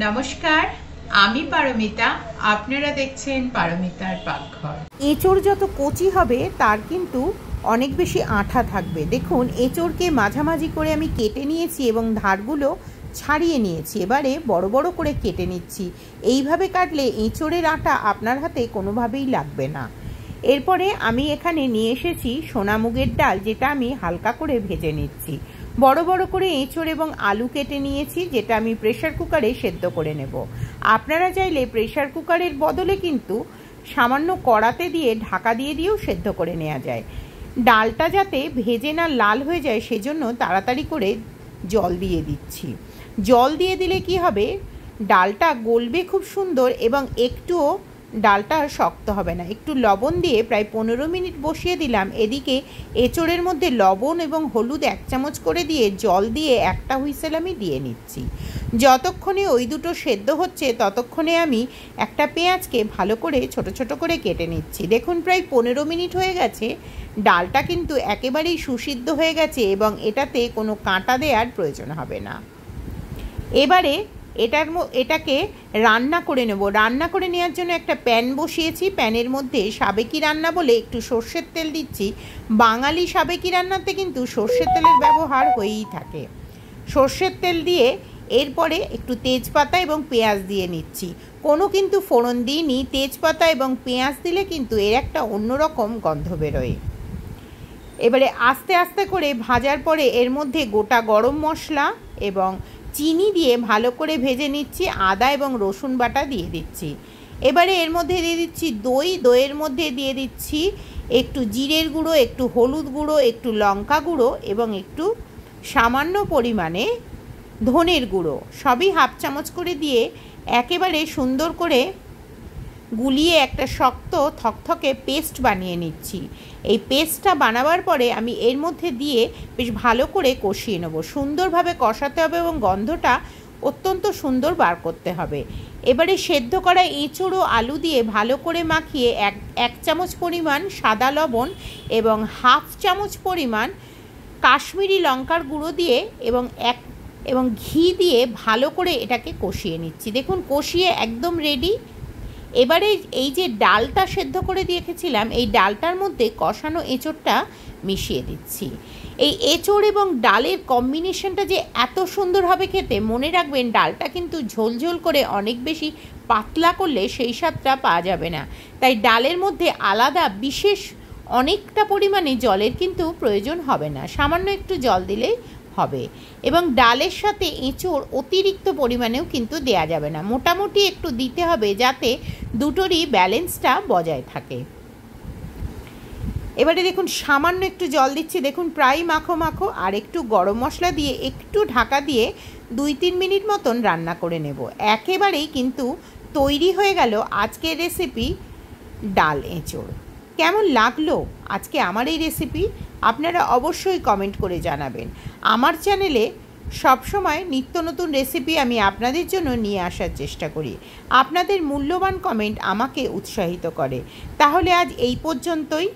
নমস্কার, আমি পারমিতা। আপনারা দেখছেন পারমিতার পাকঘর। এঁচোড় যত কচি হবে তার কিন্তু অনেক বেশি আঠা থাকবে। দেখুন, এঁচোড়কে মাঝামাঝি করে আমি কেটে নিয়েছি এবং ধারগুলো ছাড়িয়ে নিয়েছি। এবারে বড় বড় করে কেটে নিচ্ছি। এইভাবে কাটলে এঁচোড়ের আটা আপনার হাতে কোনোভাবেই লাগবে না। এরপরে আমি এখানে নিয়ে এসেছি সোনা মুগের ডাল, যেটা আমি হালকা করে ভেজে নিচ্ছি। বড় বড় করে এঁচোড় এবং আলু কেটে নিয়েছি, যেটা আমি প্রেসার কুকারে সেদ্ধ করে নেব। আপনারা চাইলে প্রেসার কুকারের বদলে কিন্তু সামান্য কড়াতে দিয়ে ঢাকা দিয়েও সেদ্ধ করে নেওয়া যায়। ডালটা যাতে ভেজে না লাল হয়ে যায় সেজন্য তাড়াতাড়ি করে জল দিয়ে দিচ্ছি। জল দিয়ে দিলে কি হবে, ডালটা গলবে খুব সুন্দর এবং একটুও ডালটা শক্ত হবে না। একটু লবণ দিয়ে প্রায় 15 মিনিট বসিয়ে দিলাম। এদিকে এঁচোড়ের মধ্যে লবণ এবং হলুদ 1 চামচ করে দিয়ে জল দিয়ে একটা হুইসেল আমি দিয়ে নিচ্ছি। যতক্ষণে ওই দুটো সেদ্ধ হচ্ছে ততক্ষণে আমি একটা পেঁয়াজকে ভালো করে ছোট ছোট করে কেটে নিচ্ছি। দেখুন, প্রায় 15 মিনিট হয়ে গেছে। ডালটা কিন্তু একেবারেই সুসিদ্ধ হয়ে গেছে এবং এটাতে কোনো কাঁটা দেওয়ার প্রয়োজন হবে না। এবারে এটাকে রান্না করে নেব। রান্না করে নেওয়ার জন্য একটা প্যান বসিয়েছি। প্যানের মধ্যে সাবেকি রান্না বলে একটু সর্ষের তেল দিচ্ছি। বাঙালি সাবেকি রান্নাতে কিন্তু সর্ষের তেলের ব্যবহার হয়েই থাকে। সর্ষের তেল দিয়ে এরপরে একটু তেজপাতা এবং পেঁয়াজ দিয়ে নিচ্ছি। কোনো কিন্তু ফোড়ন দিইনি। তেজপাতা এবং পেঁয়াজ দিলে কিন্তু এর একটা অন্যরকম গন্ধ বেরোয়। এবারে আস্তে আস্তে করে ভাজার পরে এর মধ্যে গোটা গরম মশলা এবং চিনি দিয়ে ভালো করে ভেজে নিচ্ছি। আদা এবং রসুন বাটা দিয়ে দিচ্ছি। এবারে এর মধ্যে দিয়ে দিচ্ছি দই। দইয়ের মধ্যে দিয়ে দিচ্ছি একটু জিরের গুঁড়ো, একটু হলুদ গুঁড়ো, একটু লঙ্কা গুঁড়ো এবং একটু সামান্য পরিমাণে ধনের গুঁড়ো। সবই 1/2 চামচ করে দিয়ে একেবারে সুন্দর করে গুলিয়ে একটা শক্ত থকথকে পেস্ট বানিয়ে নিচ্ছি। এই পেস্টটা বানাবার পরে আমি এর মধ্যে দিয়ে বেশ ভালো করে কষিয়ে নেব। সুন্দরভাবে কষাতে হবে এবং গন্ধটা অত্যন্ত সুন্দর বার করতে হবে। এবারে সেদ্ধ করা এঁচোড় ও আলু দিয়ে ভালো করে মাখিয়ে 1 চামচ পরিমাণ সাদা লবণ এবং 1/2 চামচ পরিমাণ কাশ্মীরি লঙ্কার গুঁড়ো দিয়ে এবং ঘি দিয়ে ভালো করে এটাকে কষিয়ে নিচ্ছি। দেখুন, কষিয়ে একদম রেডি। এবারে এই যে ডালটা সেদ্ধ করে রেখেছিলাম, এই ডালটার মধ্যে কষানো এঁচোড়টা মিশিয়ে দিচ্ছি। এই এঁচোড় এবং ডালের কম্বিনেশনটা যে এত সুন্দর হবে খেতে, মনে রাখবেন ডালটা কিন্তু ঝোলঝোল করে অনেক বেশি পাতলা করলে সেই স্বাদটা পাওয়া যাবে না। তাই ডালের মধ্যে আলাদা বিশেষ অনেকটা পরিমাণে জলের কিন্তু প্রয়োজন হবে না। সামান্য একটু জল দিলেই হবে। এবং ডালের সাথে এঁচোড় অতিরিক্ত পরিমাণেও কিন্তু দেয়া যাবে না, মোটামুটি একটু দিতে হবে যাতে দুটোরই ব্যালেন্সটা বজায় থাকে। এবারে দেখুন, সামান্য একটু জল দিচ্ছি। দেখুন, প্রায় মাখো মাখো। আর একটু গরম মশলা দিয়ে একটু ঢাকা দিয়ে 2-3 মিনিট মতন রান্না করে নেব। একেবারেই কিন্তু তৈরি হয়ে গেল আজকের রেসিপি ডাল এঁচোড়। কেমন লাগলো আজকে আমার এই রেসিপি? আপনারা অবশ্যই কমেন্ট করে জানাবেন। আমার চ্যানেলে সবসময় নিত্য নতুন রেসিপি আমি আপনাদের জন্য নিয়ে আসার চেষ্টা করি। আপনাদের মূল্যবান কমেন্ট আমাকে উৎসাহিত করে। তাহলে আজ এই পর্যন্তই।